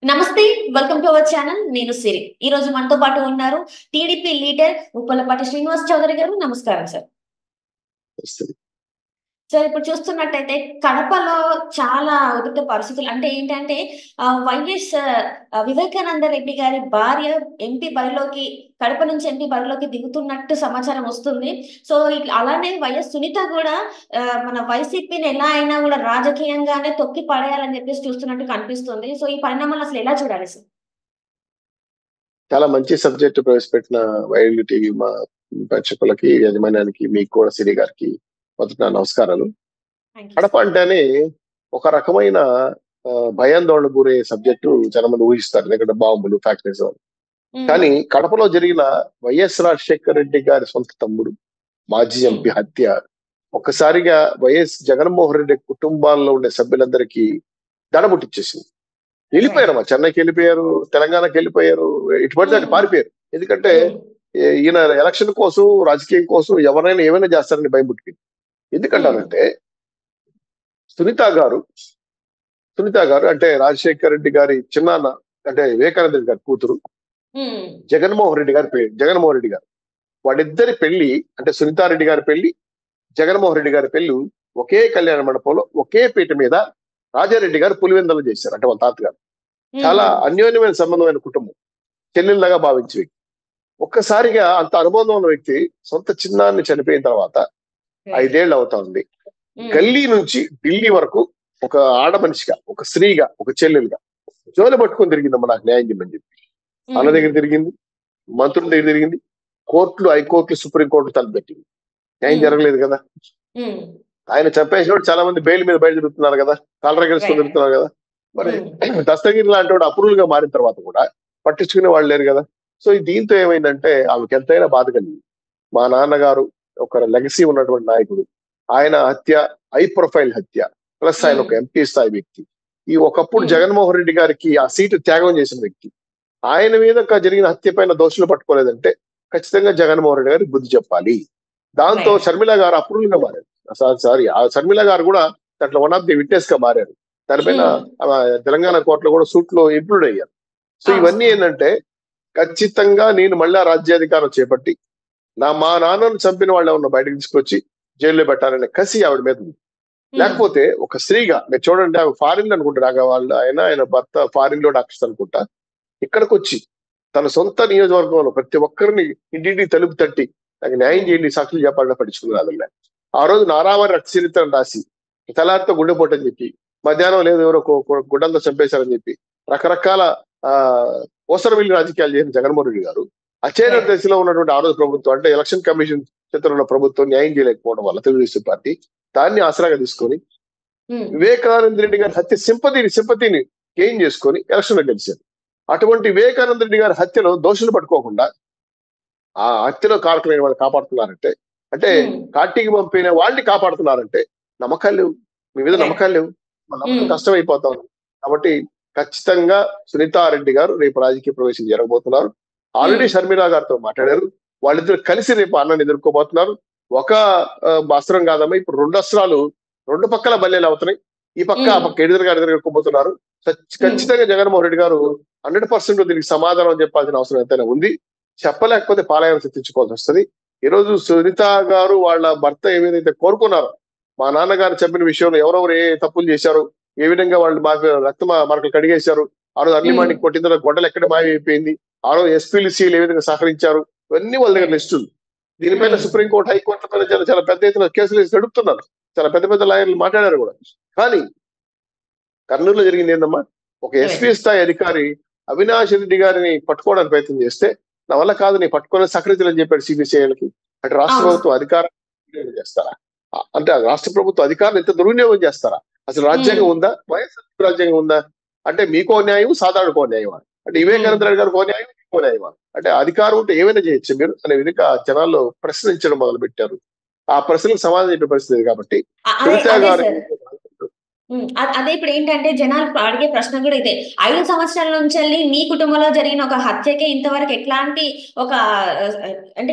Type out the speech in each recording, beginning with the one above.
నమస్తే. Welcome to our channel. నేను సిరి. ఈరోజు మనతో పాటు ఉన్నారు టీడీపీ లీడర్ ఉప్పలపాటి శ్రీనివాస్ చౌదరి గారు. నమస్కారం సార్. వస్తది. సార్ ఇప్పుడు చూస్తున్నట్టయితే కడపలో చాలా ఉద్రిక్త పరిస్థితులు అంటే ఏంటంటే వైఎస్ వివేకానంద రెడ్డి గారి భార్య ఎంపీ బరిలోకి కడప నుంచి ఎంపీ బరిలోకి దిగుతున్నట్టు సమాచారం వస్తుంది. సో అలానే వైఎస్ సునీత కూడా మన వైసీపీని ఎలా అయినా కూడా రాజకీయంగానే తొక్కి పడేయాలని చెప్పేసి చూస్తున్నట్టు కనిపిస్తుంది. సో ఈ పరిణామాలు అసలు ఎలా చూడాలి సార్? చాలా మంచి సబ్జెక్ట్ ప్రవేశపెట్టిన వైఎల్యూ టీవీ మా ప్రేక్షకులకి, యాజమాన్యానికి, మీకు కూడా సిరి గారికి మొదట నా నమస్కారాలు. Thank you sir. కడప అంటేనే ఒక రకమైన భయాందోళనకు గురే సబ్జెక్టు చాలా మంది ఊహిస్తారు. ఎందుకంటే బాంబులు, ఫ్యాక్టరీస్ అని. హ్మ్. కానీ కడపలో జరిగిన వైఎస్ రాజశేఖర రెడ్డి గారి సొంత తమ్ముడు, మాజీ హ్మ్. ఎంపీ హత్య ఒక్కసారిగా వైఎస్ జగన్మోహన్ రెడ్డి కుటుంబాల్లో ఉండే సభ్యులందరికీ దడబుట్టిచ్చేసింది. వెళ్ళిపోయారు, రైట్. మా చెన్నైకి వెళ్ళిపోయారు, తెలంగాణకి వెళ్ళిపోయారు, ఇటు పడితే అటు హ్మ్. పారిపోయారు. ఎందుకంటే హ్మ్. ఈయన ఎలక్షన్ కోసం, రాజకీయం కోసం ఎవరైనా ఏమైనా చేస్తారని భయం పుట్టింది. హ్మ్. ఎందుకంటారంటే సునీత గారు సునీత గారు అంటే రాజశేఖర రెడ్డి గారి చిన్నాన్న, అంటే వివేకానంద రెడ్డి గారి కూతురు, హ్మ్. జగన్మోహన్ రెడ్డి గారు వాళ్ళిద్దరి పెళ్లి, అంటే సునీతారెడ్డి గారి పెళ్లి, జగన్మోహన్ రెడ్డి గారి పెళ్లి ఒకే కళ్యాణ మండపంలో ఒకే పీట మీద రాజారెడ్డి గారు పులివెందలు చేశారు. అంటే వాళ్ళ తాతగారు. చాలా హ్మ్. అన్యోన్యమైన సంబంధమైన కుటుంబం, చెల్లెళ్ళగా భావించే వ్యక్తి. ఒక్కసారిగా అంత అనుబంధం ఉన్న వ్యక్తి సొంత చిన్నాన్ని చనిపోయిన తర్వాత రైట్. 5 ఏళ్ళు అవుతా ఉంది. హ్మ్. గల్లీ నుంచి ఢిల్లీ వరకు ఒక ఆడ మనిషిగా, ఒక స్త్రీగా, ఒక చెల్లెలుగా జోలు పట్టుకొని తిరిగిందమ్మా నాకు న్యాయం చేయమని చెప్పి. అన్న హ్మ్. దగ్గర తిరిగింది, మంత్రుల దగ్గర తిరిగింది, కోర్టులు, హైకోర్టులు, సుప్రీంకోర్టు తలుపు పెట్టింది. న్యాయం హ్మ్. జరగలేదు కదా. హ్మ్. ఆయన చంపేసినప్పుడు చాలా మంది బెయిల్ మీద బయట తిరుగుతున్నారు కదా, కాలర గెలుచుకొని రైట్. తిరుగుతున్నారు కదా. మరి హ్మ్. దస్తగిరి లాంటి వాడు అప్రూవల్ గా మారిన తర్వాత కూడా పట్టించుకునే వాళ్ళు లేరు కదా. సో దీంతో ఏమైందంటే ఆమెకి ఎంతైనా బాధ కలిగింది. మా నాన్నగారు ఒక లెగసీ ఉన్నటువంటి నాయకుడు, ఆయన హత్య హై ప్రొఫైల్ హత్య, ప్లస్ ఆయన హ్మ్. ఒక ఎంపీ స్థాయి వ్యక్తి, ఈ ఒకప్పుడు హ్మ్. జగన్మోహన్ రెడ్డి గారికి ఆ సీటు త్యాగం చేసిన వ్యక్తి, ఆయన మీద జరిగిన హత్య పైన దోషులు పట్టుకోలేదంటే ఖచ్చితంగా జగన్మోహన్ రెడ్డి గారికి బుద్ధి చెప్పాలి. దాంతో రైట్. షర్మిల గారు అప్రూవల్ గా మారారు. సారీ, ఆ షర్మిల గారు కూడా దాంట్లో వన్ ఆఫ్ ది విట్నెస్ గా మారారు. దానిపైన హ్మ్. తెలంగాణ కోర్టులో కూడా సూట్ లో ఇంక్లూడ్ అయ్యారు. సో అవును ఇవన్నీ సార్. ఏంటంటే ఖచ్చితంగా నేను మళ్ళా రాజ్యాధికారం చేపట్టి మా నాన్నను చంపిన వాళ్ళు ఎవరినో బయటకు తీసుకొచ్చి జైల్లో పెట్టాలనే కసి ఆవిడ మీద ఉంది. హ్మ్. లేకపోతే ఒక స్త్రీగా మీరు చూడండి, ఆమె ఫారిన్ లో అనుకుంటారు, వాళ్ళు ఆయన భర్త ఫారిన్ లో డాక్టర్స్ అనుకుంటా, ఇక్కడికి వచ్చి తన సొంత నియోజకవర్గంలో ప్రతి ఒక్కరిని ఇంటింటికి తలుపు తట్టి నాకు న్యాయం హ్మ్. చేయండి, సాక్షులు చెప్పాలని పట్టించుకున్నారన్న. ఆ రోజు నారావారి రక్త చరిత్రను రాసి తెల్లారితో గుండెపోటని చెప్పి, మధ్యాహ్నం లేదు ఎవరో గుడ్డంతో చంపేశారని చెప్పి రకరకాల ఆ ఓసరవిల్లి రాజకీయాలు చేసిన జగన్మోహన్ రెడ్డి గారు అచేతన రైట్. దశలో ఉన్నటువంటి ఆ రోజు ప్రభుత్వం, అంటే ఎలక్షన్ కమిషన్ చేతుల్లో ఉన్న ప్రభుత్వం న్యాయం చేయలేకపోవడం వల్ల తెలుగుదేశం పార్టీ దాన్ని ఆసరాగా తీసుకొని హ్మ్. వివేకానంద రెడ్డి గారి హత్య సింపతిని గెయిన్ చేసుకొని ఎలక్షన్ లో గెలిచారు. అటువంటి వివేకానంద రెడ్డి గారి హత్యలో దోషులు పట్టుకోకుండా ఆ హత్యలో కారకులైన వాళ్ళు కాపాడుతున్నారంటే, అంటే హ్మ్. పార్టీకి పంపిన వాళ్ళని కాపాడుతున్నారంటే నమ్మకాలు లేవు, మీ మీద రైట్. నమ్మకాలు లేవు, మన నమ్మకం హ్మ్. కష్టమైపోతా ఉంది. కాబట్టి ఖచ్చితంగా సునీతారెడ్డి గారు రేపు రాజకీయ ప్రవేశం జరగబోతున్నారు. ఆల్రెడీ హ్మ్. షర్మిల గారితో మాట్లాడారు. వాళ్ళిద్దరు కలిసి రేపు అన్నని ఎదుర్కోబోతున్నారు. ఒక అస్త్రం కాదమ్మా, ఇప్పుడు 2 అస్త్రాలు 2 పక్కల బల్లెలు అవుతున్నాయి. ఈ పక్క ఆ హ్మ్. పక్క ఎదురుకోబోతున్నారు. హ్మ్. ఖచ్చితంగా జగన్మోహన్ రెడ్డి గారు 100% దీనికి సమాధానం చెప్పాల్సిన అవసరం ఎంతైనా ఉంది. చెప్పలేకపోతే పాలాయన తెచ్చుకోవాల్సి వస్తుంది. ఈ రోజు సునీత గారు వాళ్ళ భర్త ఏదైతే కోరుకున్నారో, మా నాన్నగారు చెప్పిన విషయంలో ఎవరెవరు ఏ తప్పులు చేశారు, ఏ విధంగా వాళ్ళు మాకు రక్త మరకలు కడిగేశారు, ఆ రోజు అర్లీ హ్మ్. మార్నింగ్ కొట్టిన తర్వాత గొడ్డలు ఎక్కడ మాయమైపోయింది, ఆ రోజు ఎస్పీలు సీలు ఏ విధంగా సహకరించారు, ఇవన్నీ వాళ్ళ దగ్గర రైట్. లిస్ట్ ఉంది. దీనిపైన హ్మ్. సుప్రీంకోర్టు, హైకోర్టు పైన చాలా చాలా పెద్ద ఎత్తున కేసులు వేసి నడుపుతున్నారు. చాలా పెద్ద పెద్ద లాయర్లు మాట్లాడారు కూడా. కానీ కర్నూలులో జరిగింది ఏందమ్మా, ఒక ఎస్పీ రైట్. స్థాయి అధికారి అవినాష్ రెడ్డి గారిని పట్టుకోవడానికి ప్రయత్నం చేస్తే నా వల్ల కాదు, నీ పట్టుకోవడం సహకరించాలని చెప్పాడు సిబిసిఐలకి. అంటే రాష్ట్ర అవును సార్. ప్రభుత్వం అధికారం దుర్వినియోగం చేస్తారా? అంటే ఆ రాష్ట్ర ప్రభుత్వ అధికారులు ఎంత దుర్వినియోగం చేస్తారా? అసలు హ్మ్. రాజ్యాంగం ఉందా, వైఎస్ఆర్ రాజ్యాంగం ఉందా? అంటే మీకో న్యాయం, సాధారణకో న్యాయమా? అంటే హ్మ్. వివేకానంద రెడ్డి గారికి ఓ న్యాయం, మీకో న్యాయమా? అంటే అధికారం ఉంటే ఏమైనా చేయొచ్చు మీరు అనే విధంగా జనాల్లో ప్రశ్నించడం మొదలు పెట్టారు. ఆ ప్రశ్నలకు సమాధానం చెప్పే పరిస్థితి కాబట్టి అదే సునీత అదే గారు సార్. అదే ఇప్పుడు ఏంటంటే జనాలు అడిగే ప్రశ్న కూడా ఇదే. 5 సంవత్సరాల నుంచెల్లి నీ కుటుంబంలో జరిగిన ఒక హత్యకే ఇంతవరకు ఎట్లాంటి ఒక అంటే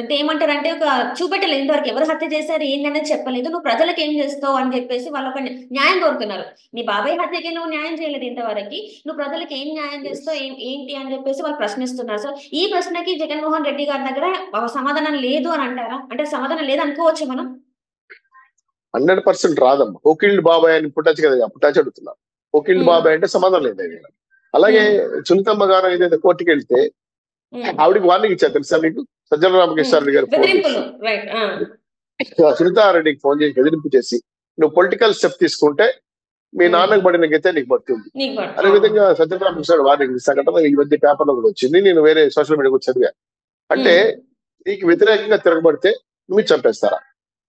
అంటే ఏమంటారంటే ఒక చూపెట్టలేదు ఇంతవరకు. ఎవరు హత్య చేశారు ఏందనేది చెప్పలేదు. నువ్వు ప్రజలకు ఏం చేస్తావు అని చెప్పేసి వాళ్ళు ఒక న్యాయం కోరుతున్నారు. నీ బాబాయ్ హత్యకి నువ్వు న్యాయం చేయలేదు ఇంతవరకి. నువ్వు ప్రజలకు ఏం న్యాయం చేస్తావు ఏంటి అని చెప్పేసి వాళ్ళు ప్రశ్నిస్తున్నారు. సో ఈ ప్రశ్నకి జగన్మోహన్ రెడ్డి గారి దగ్గర సమాధానం లేదు అని అంటారా? అంటే సమాధానం లేదు అనుకోవచ్చు మనం? 100% రాదమ్మా. కోకిల్డ్ బాబాయ్ అని పుట్టచ్చు కదా, పుట్టచ్చు అడుగుతున్నా. కోకిల్డ్ బాబాయ్ అంటే సమాధానం లేదు ఆయన. అలాగే సునీతమ్మ గారు ఏదైతే కోర్టుకి వెళ్తే ఆవిడకి వార్నింగ్ ఇచ్చారు తెలుసా మీకు? సజ్జల రామకృష్ణారెడ్డి గారు ఫోన్ చేసి సునీతారెడ్డికి ఫోన్ చేసి బెదిరింపు చేసి నువ్వు పొలిటికల్ స్టెప్ తీసుకుంటే మీ నాన్నకు పడిన గతే నీకు పడుతుంది. అదే విధంగా సజ్జల రామకృష్ణ వార్నింగ్ సంఘటన ఈ మధ్య పేపర్లో కూడా వచ్చింది. నేను వేరే సోషల్ మీడియా కూడా చదివా. అంటే నీకు వ్యతిరేకంగా తిరగబడితే మీరు చంపేస్తారా?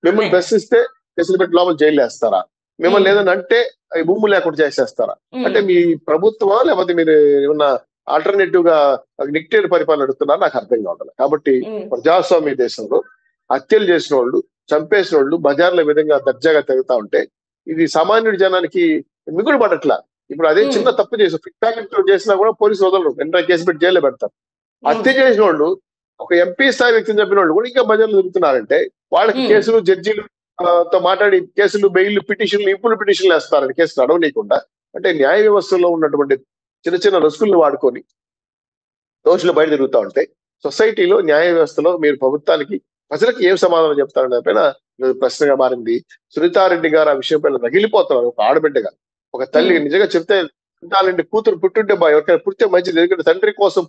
మిమ్మల్ని ప్రశ్నిస్తే కేసులు పెట్టి లోపల జైలు వేస్తారా? మిమ్మల్ని ఏదైనా అంటే భూము లేకుండా చేసేస్తారా? అంటే మీ ప్రభుత్వమా లేకపోతే మీరు ఏమన్నా ఆల్టర్నేటివ్ గా డిక్టేటర్ పరిపాలన నడుస్తున్నారా? నాకు అర్థం కావట్లేదు. కాబట్టి ప్రజాస్వామ్య దేశంలో హత్యలు చేసిన వాళ్ళు, చంపేసిన వాళ్ళు బజార్ల విధంగా దర్జాగా తిరుగుతా ఉంటే ఇది సామాన్యుడి జనానికి మిగులు పడట్లా. ఇప్పుడు అదే చిన్న తప్పు చేసినా కూడా పోలీసులు వదలరు, వెంటనే కేసు పెట్టి జైల్లో పెడతారు. హత్య చేసిన వాళ్ళు, ఒక ఎంపీ స్థాయి వ్యక్తిని చంపిన వాళ్ళు కూడా ఇంకా బజార్లో తిరుగుతున్నారంటే వాళ్ళకి కేసులు జడ్జీలు తో మాట్లాడి కేసులు, బెయిల్ పిటిషన్లు, ఇప్పుడు పిటిషన్లు వేస్తారని కేసు నడవనీయకుండా. అంటే న్యాయ వ్యవస్థలో ఉన్నటువంటి చిన్న చిన్న రసుకుల్ని వాడుకొని దోషులు బయట తిరుగుతూ ఉంటే సొసైటీలో న్యాయ వ్యవస్థలో మీరు ప్రభుత్వానికి ప్రజలకు ఏం సమాధానం చెప్తారనే పైన ప్రశ్నగా మారింది. సునీతారెడ్డి గారు ఆ విషయం పైన రగిలిపోతున్నారు. ఒక ఆడబిడ్డగా, ఒక తల్లి నిజంగా చెప్తే సునీతారెడ్డి కూతురు పుట్టుంటే ఎవరికైనా పుట్టితే మంచిది. ఎందుకంటే తండ్రి కోసం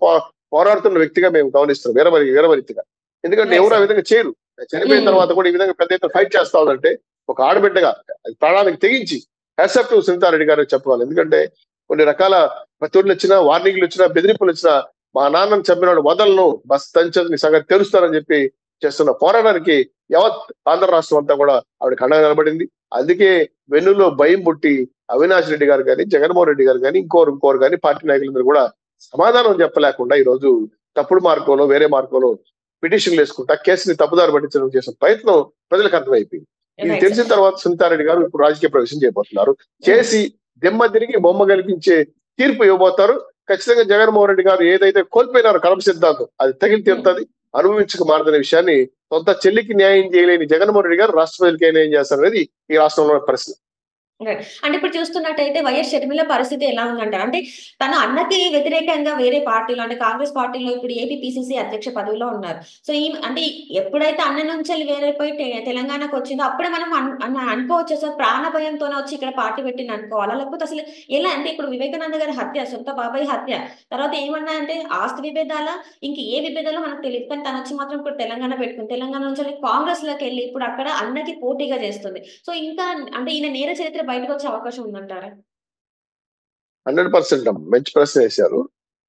పోరాడుతున్న వ్యక్తిగా మేము గమనిస్తున్నాం, వీరవరితిగా. ఎందుకంటే ఎవరు ఆ విధంగా చేయరు. చనిపోయిన తర్వాత కూడా ఈ విధంగా పెద్ద ఎత్తున ఫైట్ చేస్తా ఉందంటే ఒక ఆడబిడ్డగా ప్రాణానికి తెగించి హ్యాట్సాఫ్ టు సునీతారెడ్డి గారు చెప్పాలి. ఎందుకంటే కొన్ని రకాల ప్రతిఒళ్ళు వచ్చినా, వార్నింగ్లు వచ్చినా, బెదిరింపులు వచ్చినా మా నాన్నను చంపినాడు వదలను, బస్ తంచని సంగతి తెలుస్తారని చెప్పి చేస్తున్న పోరాటానికి యావత్ ఆంధ్ర రాష్ట్రం అంతా కూడా ఆవిడకి అండగా నిలబడింది. అందుకే వెన్నులో భయం పుట్టి అవినాష్ రెడ్డి గారు కానీ, జగన్మోహన్ రెడ్డి గారు కానీ, ఇంకోరు కానీ పార్టీ నాయకులందరూ కూడా సమాధానం చెప్పలేకుండా ఈ రోజు తప్పుడు మార్గంలో, వేరే మార్గంలో పిటిషన్లు వేసుకుంటా కేసుని తప్పుదారి పట్టించడం చేసిన ప్రయత్నం ప్రజలకు అర్థమైపోయింది. ఇది తెలిసిన తర్వాత సునీతారెడ్డి గారు ఇప్పుడు రాజకీయ ప్రవేశం చేయబోతున్నారు. చేసి దెమ్మ తిరిగి బొమ్మ కల్పించే తీర్పు ఇవ్వబోతారు. ఖచ్చితంగా జగన్మోహన్ రెడ్డి గారు ఏదైతే కోల్పోయినారో కడప సిద్ధాంతం అది తగిలి తీరుతుంది, అనుభవించక మారదనే విషయాన్ని సొంత చెల్లికి న్యాయం చేయలేని జగన్మోహన్ రెడ్డి గారు రాష్ట్ర ప్రజలకి న్యాయం చేస్తారనేది ఈ రాష్ట్రంలో ప్రశ్న. అంటే ఇప్పుడు చూస్తున్నట్టయితే వైఎస్ షర్మిల పరిస్థితి ఎలా ఉందంటారు? అంటే తన అన్నకి వ్యతిరేకంగా వేరే పార్టీలో అంటే కాంగ్రెస్ పార్టీలో ఇప్పుడు ఏపీ పిసిసి అధ్యక్ష పదవిలో ఉన్నారు. సో ఈ అంటే ఎప్పుడైతే అన్న నుంచి వేరేపోయి తెలంగాణకు వచ్చిందో అప్పుడే మనం అనుకోవచ్చు సార్ ప్రాణ భయంతోనే వచ్చి ఇక్కడ పార్టీ పెట్టింది అనుకోవాలా? లేకపోతే అసలు ఎలా? అంటే ఇప్పుడు వివేకానంద గారి హత్య, సొంత బాబాయ్ హత్య తర్వాత ఏమన్నా అంటే ఆస్తి విభేదాల ఇంక ఏ విభేదాలో మనకు తెలియదు. కానీ తను వచ్చి మాత్రం ఇప్పుడు తెలంగాణ పెట్టుకుంది. తెలంగాణ నుంచి కాంగ్రెస్ లోకి వెళ్ళి ఇప్పుడు అక్కడ అన్నకి పోటీగా చేస్తుంది. సో ఇంకా అంటే ఈయన నేర చరిత్ర బయటకు వచ్చే అవకాశం ఉందంటారా? 100% మంచి ప్రశ్న వేశారు.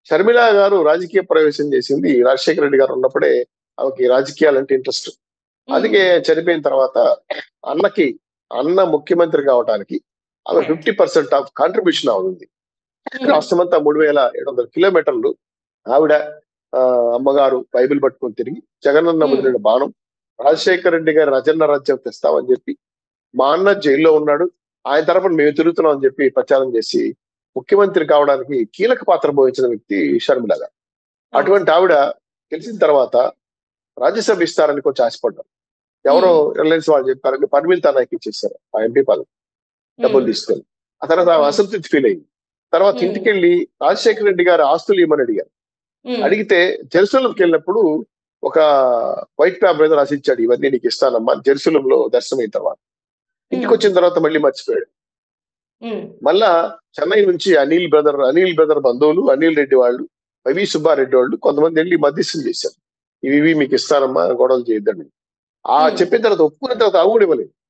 షర్మిల గారు రాజకీయ ప్రవేశం చేసింది రాజశేఖర రెడ్డి గారు ఉన్నప్పుడే. ఆమెకి రాజకీయాలంటే ఇంట్రెస్ట్. అందుకే చనిపోయిన తర్వాత అన్న ముఖ్యమంత్రి కావడానికి ఆమె 50% ఆఫ్ కాంట్రిబ్యూషన్ అవుతుంది. రాష్ట్రమంతా 3700 కిలోమీటర్లు ఆవిడ అమ్మగారు బైబిల్ పట్టుకొని తిరిగి జగనన్న వదిలిన బాణం రాజశేఖర రెడ్డి గారి రజన్న రాజ్యం తెస్తామని చెప్పి మా అన్న జైల్లో ఉన్నాడు, ఆయన తరపున మేము తిరుగుతున్నాం అని చెప్పి ప్రచారం చేసి ముఖ్యమంత్రి కావడానికి కీలక పాత్ర పోయించిన వ్యక్తి షర్మిల గారు. అటువంటి ఆవిడ గెలిచిన తర్వాత రాజ్యసభ ఇస్తారని కొంచెం ఆశపడ్డారు. ఎవరో రిలయన్స్ వాళ్ళు చెప్పారని పర్మిల్ తనకి ఇచ్చేసారు ఆ ఎంపీ పదవి, డబ్బులు తీసుకొని. ఆ తర్వాత అసంతృప్తి ఫీల్ అయింది. తర్వాత ఇంటికెళ్ళి రాజశేఖర రెడ్డి గారు ఆస్తులు ఇవ్వమని అడిగారు. అడిగితే జెరూసలంకి వెళ్ళినప్పుడు ఒక వైట్ పేపర్ మీద రాసి ఇచ్చాడు, ఇవన్నీ నీకు ఇస్తానమ్మా. జెరూసలంలో దర్శనం అయిన తర్వాత ఇంటికి వచ్చిన తర్వాత మళ్ళీ మర్చిపోయాడు. మళ్ళా చెన్నై నుంచి అనిల్ బ్రదర్ బంధువులు, అనిల్ రెడ్డి వాళ్ళు, వైవి సుబ్బారెడ్డి వాళ్ళు కొంతమంది వెళ్ళి మధ్యస్థం చేశారు. ఇవి మీకు ఇస్తానమ్మా, గొడవలు చేయొద్దండి. చెప్పిన తర్వాత ఒప్పుకున్న తర్వాత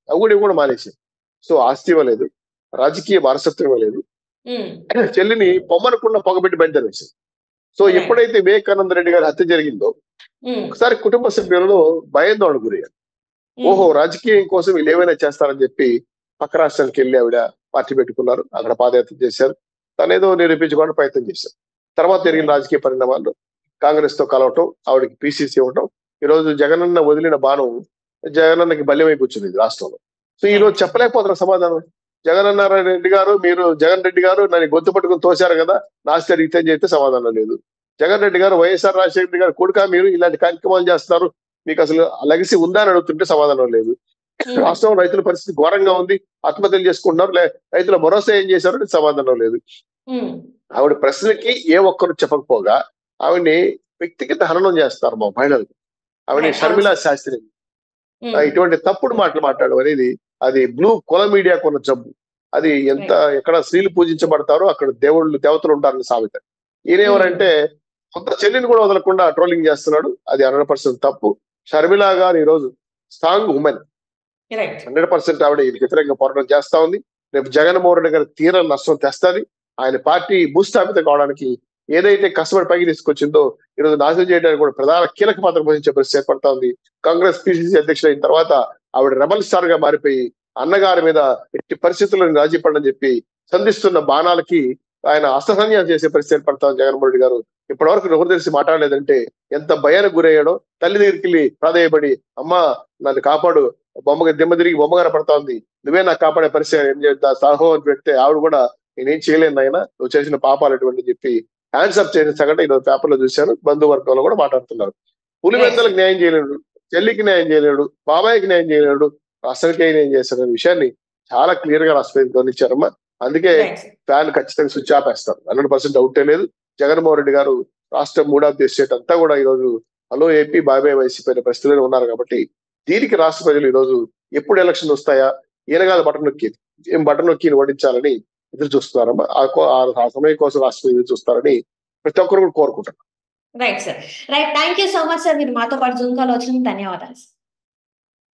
అవి కూడా మానేశారు. సో ఆస్తి ఇవ్వలేదు, రాజకీయ వారసత్వం ఇవ్వలేదు, చెల్లిని పొమ్మనకుండా పొగబెట్టి బయటవేశారు. సో ఎప్పుడైతే వివేకానంద రెడ్డి గారి హత్య జరిగిందో ఒకసారి కుటుంబ సభ్యులలో భయాందోళన గురయ్యారు. ఓహో రాజకీయం కోసం వీళ్ళు ఏమైనా చేస్తారని చెప్పి పక్క రాష్ట్రానికి వెళ్ళి ఆవిడ పార్టీ పెట్టుకున్నారు. అక్కడ పాదయాత్ర చేశారు. తనేదో నిరూపించుకోవడానికి ప్రయత్నం చేశారు. తర్వాత జరిగిన రాజకీయ పరిణామాల్లో కాంగ్రెస్ తో కలవటం, ఆవిడకి పిసిసి ఇవ్వటం, ఈ రోజు జగనన్న వదిలిన బాణం జగనన్నకి బల్యమై కూర్చుంది రాష్ట్రంలో. సో ఈ రోజు చెప్పలేకపోతున్న సమాధానం. జగన్ రెడ్డి గారు మీరు జగన్ రెడ్డి గారు నన్ను గొంతు పట్టుకుని తోశారు కదా, నాస్తి అడిగితే అని చెప్తే సమాధానం లేదు. జగన్ రెడ్డి గారు వైఎస్ఆర్ రాజశేఖర రెడ్డి గారు కొడుక మీరు ఇలాంటి కార్యక్రమాలు చేస్తారు, మీకు అసలు లెగసీ ఉందా అని అడుగుతుంటే సమాధానం లేదు. రాష్ట్రం రైతుల పరిస్థితి ఘోరంగా ఉంది, ఆత్మహత్యలు చేసుకుంటున్నారు, రైతుల భరోసా ఏం చేశారు సమాధానం లేదు. ఆవిడ ప్రశ్నకి ఏ ఒక్కరు చెప్పకపోగా ఆవిడ్ని వ్యక్తిగత హననం చేస్తారు మా మహిళలు. ఆవిడ షర్మిలా శాస్త్రి ఇటువంటి తప్పుడు మాటలు మాట్లాడడం అనేది అది బ్లూ కుల మీడియాకు ఉన్న జబ్బు. అది ఎంత ఎక్కడ స్త్రీలు పూజించబడతారో అక్కడ దేవతలు ఉంటారని సామెత. ఈయనేవరంటే కొంత చెల్లిని కూడా వదలకుండా ట్రోలింగ్ చేస్తున్నాడు. అది 100% తప్పు. షర్మిలా గారు ఈ రోజు స్ట్రాంగ్ ఉమెన్, 100% ఆవిడ వ్యతిరేకంగా పోరాటం చేస్తా ఉంది. రేపు జగన్మోహన్ రెడ్డి గారి తీర నష్టం తెస్తుంది. ఆయన పార్టీ భూస్థాపితం కావడానికి ఏదైతే కష్టపడి పైకి తీసుకొచ్చిందో ఈరోజు నాశనం చేయడానికి కూడా ప్రధాన కీలక పాత్ర పోషించే పరిస్థితి ఏర్పడతా ఉంది. కాంగ్రెస్ పిసిసి అధ్యక్షుడు అయిన తర్వాత ఆవిడ రెబల్ స్టార్ గా మారిపోయి అన్నగారి మీద ఎట్టి పరిస్థితులను రాజీ పడని చెప్పి సంధిస్తున్న బాణాలకి ఆయన అసహన్యం చేసే పరిస్థితి ఏర్పడతా ఉంది. జగన్మోహన్ రెడ్డి గారు ఇప్పటివరకు నోరు తెలిసి మాట్లాడలేదంటే ఎంత భయానికి గురయ్యాడో. తల్లి దగ్గరికి వెళ్ళి ప్రాధేయపడి అమ్మా నన్ను కాపాడు, దిమ్మ తిరిగి బొమ్మగానే పడతా ఉంది, నువ్వే నాకు కాపాడే పరిస్థితి ఏం చేద్దా సాహో అని పెడితే ఆవిడ కూడా నేనేం చేయలేను ఆయన, నువ్వు చేసిన పాపాలు అటువంటి చెప్పి హ్యాండ్స్ అప్ చేసిన సంగతి ఈరోజు పేపర్ లో చూశాను. బంధువర్గంలో కూడా మాట్లాడుతున్నారు. పులివెందులకు న్యాయం చేయలేడు, చెల్లికి న్యాయం చేయలేడు, బాబాయికి న్యాయం చేయలేడు, రాష్ట్రానికి న్యాయం చేస్తారనే విషయాన్ని చాలా క్లియర్ గా రాష్ట్రపతి గమనించారమ్మా. అందుకే ఫ్యాన్ ఖచ్చితంగా స్విచ్ ఆఫ్ వేస్తారు, 100% డౌటే లేదు. జగన్మోహన్ రెడ్డి గారు రాష్ట్రం 3వ స్టేట్ అంతా కూడా ఈ రోజు హలో ఏపీ బాబాయ్ వైసీపీ అనే పరిస్థితిలో ఉన్నారు. కాబట్టి దీనికి రాష్ట్ర ప్రజలు ఈ రోజు ఎప్పుడు ఎలక్షన్ వస్తాయా, ఈయనగాల బటన్ నొక్కి బటన్ నొక్కి ఓడించాలని ఎదురు చూస్తున్నారమ్మా. ఆ సమయం కోసం రాష్ట్రం ఎదురు చూస్తారని ప్రతి ఒక్కరు కూడా కోరుకుంటున్నారు. Right sir, right. Thank you so much sir, మీరు మాతో పాటు జూమ్ కాల్ వచ్చినందుకు ధన్యవాదాలు.